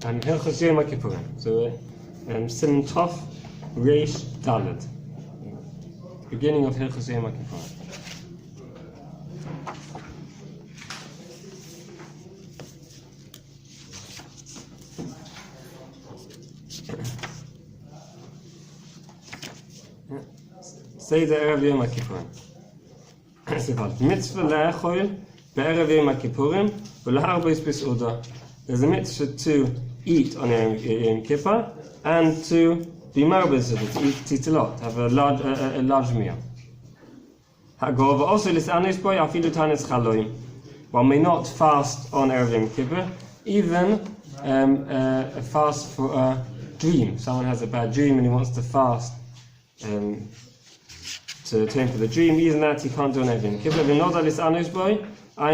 Hilchos Yom Kippurim. So, Siman Tov Reish Daled. Beginning of Hilchos Yom Kippurim. Say the Erev Yom Kippurim. Mitzvah le'echol be'erev Yom Kippurim v'leharbos b's'uda. There's a mitzvah to eat on Yom Kippur and to be marbos, to eat a lot, have a large meal. One may not fast on Erev Yom Kippur, even a fast for a dream. Someone has a bad dream and he wants to fast to atone for the dream. Even that he can't do on Erev Yom Kippur. If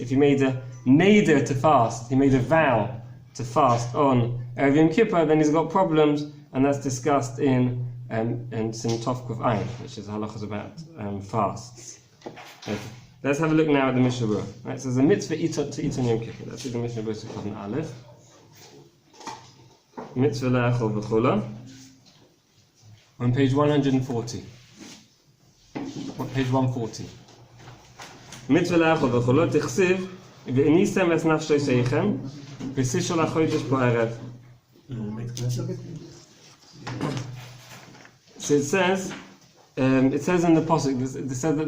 he made a neder to fast, he made a vow to fast on Erev Yom Kippur, then he's got problems, and that's discussed in Siman Tov Kuf Ayin, which is halachas about fasts. Okay. Let's have a look now at the Mishnah Berura. Right, so there's a mitzvah to eat on Yom Kippur. That's what the Mishnah Berura is called an Aleph. Mitzvah le'echol v'chola. On page 140. Page 140. Mitzvah le'echol v'chola tichsiv v'enisem es nafsho seichem v'sishol ha'chodesh bo'erev. So it says in the pasuk,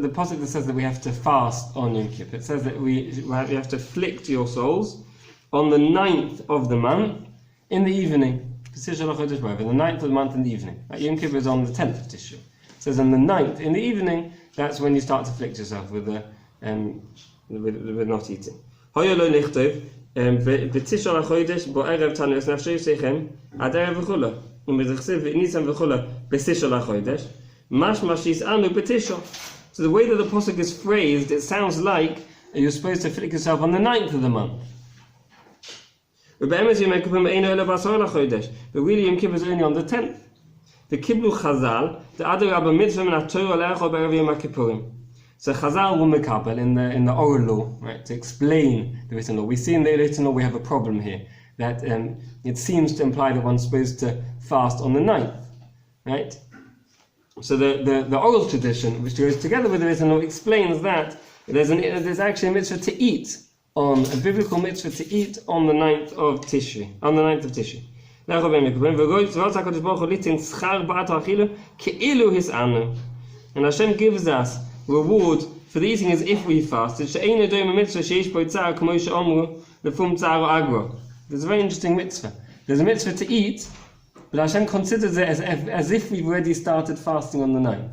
the pasuk that says that we have to fast on Yom Kippur. It says that we have to afflict your souls on the 9th of the month in the evening. The 9th of the month in the evening. Yom Kippur is on the 10th of Tishrei. It says on the 9th in the evening, that's when you start to afflict yourself with not eating. So the way that the pasuk is phrased, it sounds like you're supposed to afflict yourself on the 9th of the month. But really Yom Kippur is only on the 10th. The Kiblu Chazal, the other Rabbi Mitzvah min Torah le'echol be'erev Yom Kippurim. So Chazal will mekabel in the oral law, right, to explain the written law. We see in the written law we have a problem here, that it seems to imply that one's supposed to fast on the 9th, right? So the oral tradition, which goes together with the written law, explains that there's actually a mitzvah to eat, a biblical mitzvah to eat on the 9th of Tishrei. And Hashem gives us reward for the eating as if we fasted. There's a very interesting mitzvah. There's a mitzvah to eat, but Hashem considers it as if we've already started fasting on the 9th.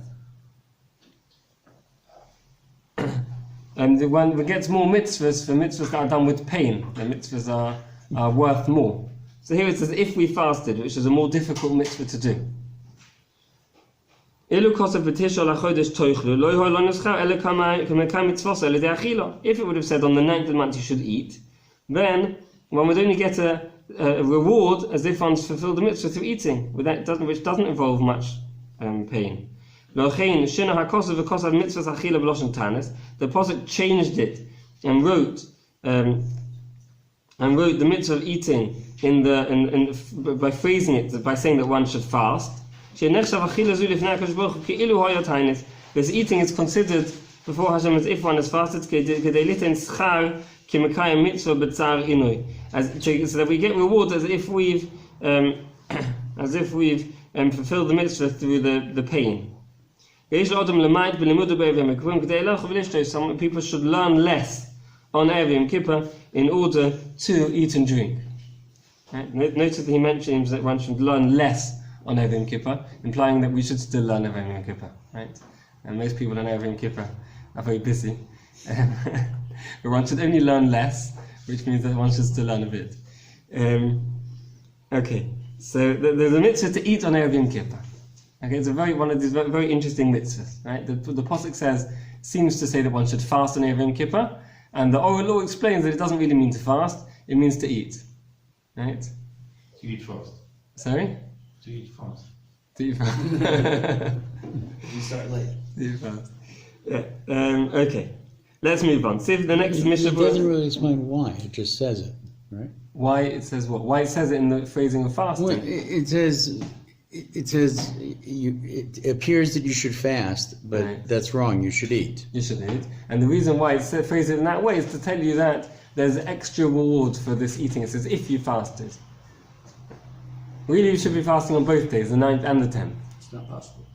And one gets more mitzvahs for mitzvahs that are done with pain. The mitzvahs are worth more. So here it says if we fasted, which is a more difficult mitzvah to do. If it would have said on the 9th of the month you should eat, then one would only get a reward as if one's fulfilled the mitzvah through eating, which doesn't involve much pain. The Pasuk changed it and wrote the mitzvah of eating by phrasing it, by saying that one should fast. Because eating is considered before Hashem as if one has fasted, so that we get reward as if we've fulfilled the mitzvah through the pain. Some people should learn less on Erev Yom Kippur in order to eat and drink. Right? Notice that he mentions that one should learn less on Erev Yom Kippur, implying that we should still learn Erev Yom Kippur, right? And most people on Erev Yom Kippur are very busy. But one should only learn less, which means that one should still learn a bit. Okay, so there's a mitzvah to eat on Erev Yom Kippur. Okay, it's one of these very interesting mitzvahs, right? The pasuk seems to say that one should fast on Erev Yom Kippur, and the oral law explains that it doesn't really mean to fast; it means to eat, right? To eat fast. Sorry? To eat fast. To eat fast. You start late. To eat fast. Yeah. Okay. Let's move on. See if the next Mishnah. It doesn't really explain why. It just says it. right? Why it says what? Why it says it in the phrasing of fasting? Well, it says it appears that you should fast, but Right. that's wrong. You should eat. You should eat. And the reason why it's phrased in that way is to tell you that there's extra reward for this eating. It says if you fasted. Really, you should be fasting on both days, the 9th and the 10th. It's not possible.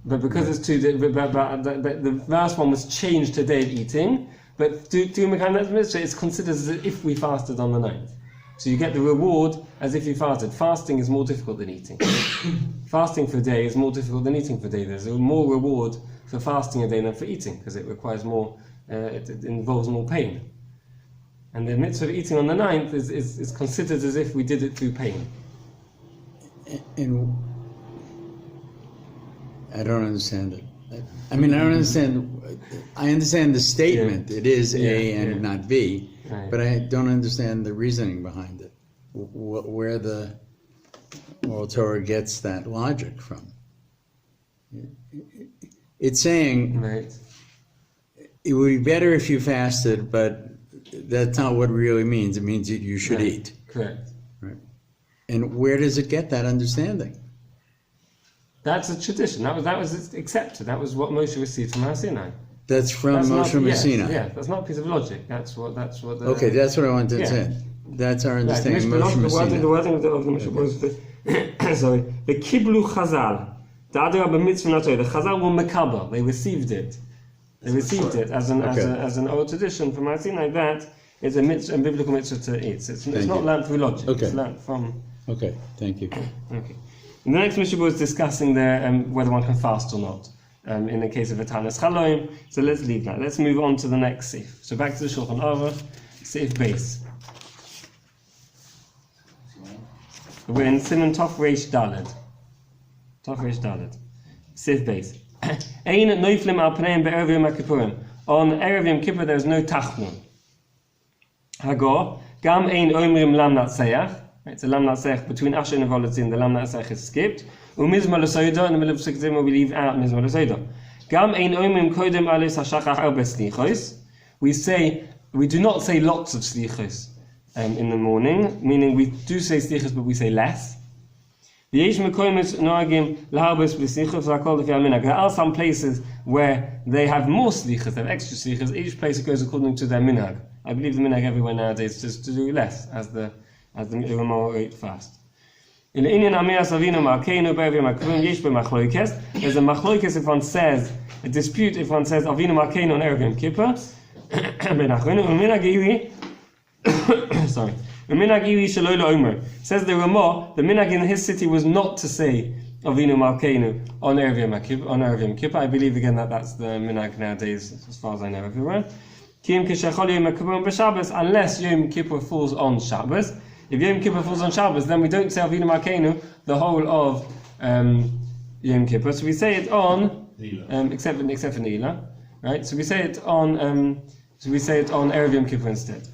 But because it's the last one was changed to day of eating, but it's considered as if we fasted on the 9th. So you get the reward as if you fasted. Fasting is more difficult than eating. Fasting for a day is more difficult than eating for a day. There's more reward for fasting a day than for eating, because it requires more, it involves more pain. And the mitzvah of eating on the 9th is considered as if we did it through pain. And I don't understand it. I mean, I don't understand. I understand the statement. Yeah. It is Yeah, A and yeah. not B, Right. but I don't understand the reasoning behind it. Where the oral Torah gets that logic from. It's saying Right. it would be better if you fasted, but that's not what it really means. It means that you should Right. eat. Correct. Right. And where does it get that understanding? That's a tradition. That was accepted. That was what Moshe received from Har Sinai. That's from That's Moshe not, yes, Sinai. yeah, that's not a piece of logic. That's what the, Okay, that's what I wanted to Yeah. say. That's our right, understanding the of Moshe Sinai. wording of the Moshe was sorry. The Kiblu Chazal. The Adarabah mitzvah not the Chazal were mekabel. They received it. They received it as an oral tradition from Har Sinai. That is a biblical mitzvah to eat. It's not learned through logic. Okay. It's learned from. Okay, thank you. Okay. And the next Mishnah was discussing whether one can fast or not in the case of a Tanas Chaloim. So let's leave that. Let's move on to the next Sif. So back to the Shulchan Aruch, Sif base. We're in Siman Tov Reish Daled. Tov Reish Daled. Sif base. Ein noiflim al pneim be'erev Yom Kippurim. On Erev Yom Kippur there is no tachnun. Hagor gam ein omrim lam natseach. It's a lam natseach between Asher and Volatzin. The lam natseach is skipped. Umizma l'soida in the middle of Sikzim we leave out mizma l'soida. Gam ein omrim kodem alis hashachach arbe slichos. We do not say lots of slichos in the morning, meaning we do say slichos but we say less. There are some places where they have more slichos, they have extra slichos. Each place goes according to their minhag. I believe the minhag everywhere nowadays is just to do less as the Rama ate fast. In Inyan Amiras Avinu Malkeinu Be'erev Yom Kippurim yesh b'machloikes. There's a machloikes if one says a dispute if one says Avinu Malkeinu on Erev Yom Kippur. Sorry. Says the Rama, the minhag in his city was not to say Avinu Malkeinu on Erev Yom Kippur. I believe again that that's the minhag nowadays, as far as I know everywhere. Unless Yom Kippur falls on Shabbos. If Yom Kippur falls on Shabbos, then we don't say Avinu Malkeinu the whole of Yom Kippur. So we say it on except for Neila, right? So we say it on Erev Yom Kippur instead.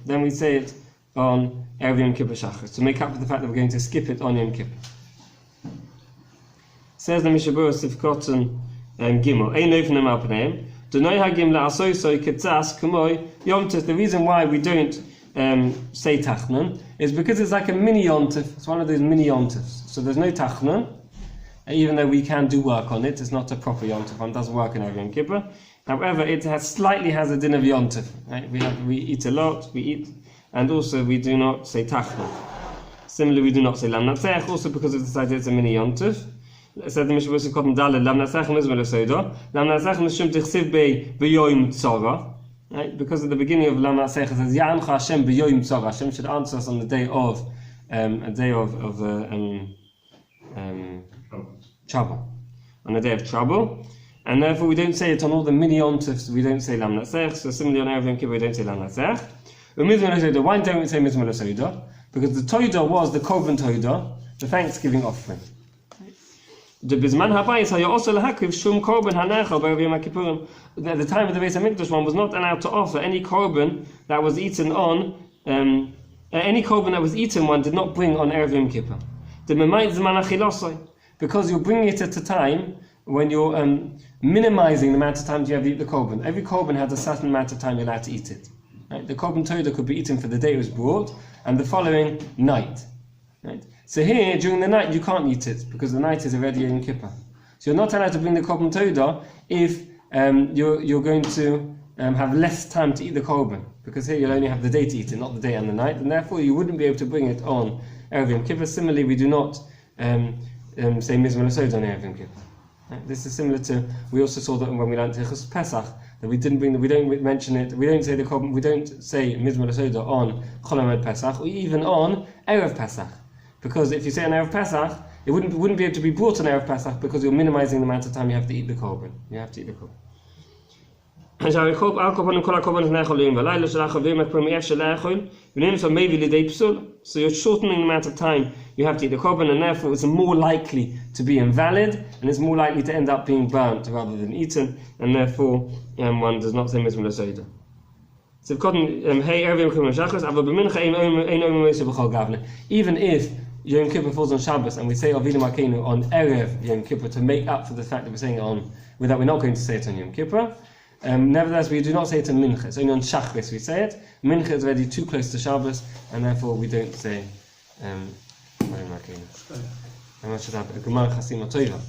Then we say it on Erev Yom Kippur Shachris to make up for the fact that we're going to skip it on Yom Kippur. Says the Mishnah Berurah Sif Kotzen Gimel. Ein oifnem al pneim. D'noi hagim la'asosoi ketzas k'moi Yom Tov. The reason why we don't say tachnun is because it's like a mini Yom Tov. It's one of those mini Yom Tovs. So there's no tachnun, even though we can do work on it. It's not a proper Yom Tov. One does work in Yom Kippur. However, it slightly has a din of Yom Tov. Right? We eat a lot. We eat, and also we do not say tachnun. Similarly, we do not say lam natzech, also because it's decided it's a mini Yom Tov. Said the Mishnah Berurah Kotten Daled lam natzech mizma l'soida. Lam natzech mishum tichsiv beyoyim tzara. Right? Because at the beginning of lam natzech it says Ya'ancha Hashem beyoyim tzara. Hashem should answer us on the day of trouble. On the day of trouble. And therefore we don't say it on all the mini Yom Tovs. We don't say lam natzech. So similarly on Erev Yom Kippur we don't say lam natzech. Mizma l'soida. Why don't we say mizma l'soida? Because the toida was the korban toida, the thanksgiving offering. The bizman habayis haya also lahakriv shum korban hanechal b'erev Yom Kippurim. At the time of the Beis Hamikdash, one was not allowed to offer any korban that was eaten on any korban that was eaten. One did not bring on Erev Yom Kippur. The memayit zman achilosoi, because you're bringing it at a time when you're minimizing the amount of time you have to eat the korban. Every korban has a certain amount of time you're allowed to eat it. Right? The korban toda could be eaten for the day it was brought and the following night. Right? So here, during the night, you can't eat it because the night is already Yom Kippur. So you're not allowed to bring the korban toda if you're going to have less time to eat the korban, because here you'll only have the day to eat it, not the day and the night, and therefore you wouldn't be able to bring it on Erev Yom Kippur. Similarly, we do not say shemoneh-esrei on Erev Yom Kippur. Right? This is similar to, we also saw that when we learned Hilchos Pesach, that we don't mention it, we don't say the korban, we don't say shemoneh-esrei on Chol Hamoed Pesach, or even on Erev Pesach, because if you say on Erev Pesach, it wouldn't be able to be brought on Erev Pesach because you're minimizing the amount of time you have to eat the korban. You have to eat the korban. So you're shortening the amount of time you have to eat the korban, and therefore it's more likely to be invalid, and it's more likely to end up being burnt rather than eaten, and therefore one does not say shemoneh-esrei. Even if Yom Kippur falls on Shabbos and we say Avinu Malkeinu on Erev Yom Kippur to make up for the fact that we're saying it on, that we're not going to say it on Yom Kippur, nevertheless we do not say it on Mincha. It's only on Shachris we say it. Mincha is already too close to Shabbos, and therefore we don't say Avinu Malkeinu. And I should have a Gemara Chasim Torah.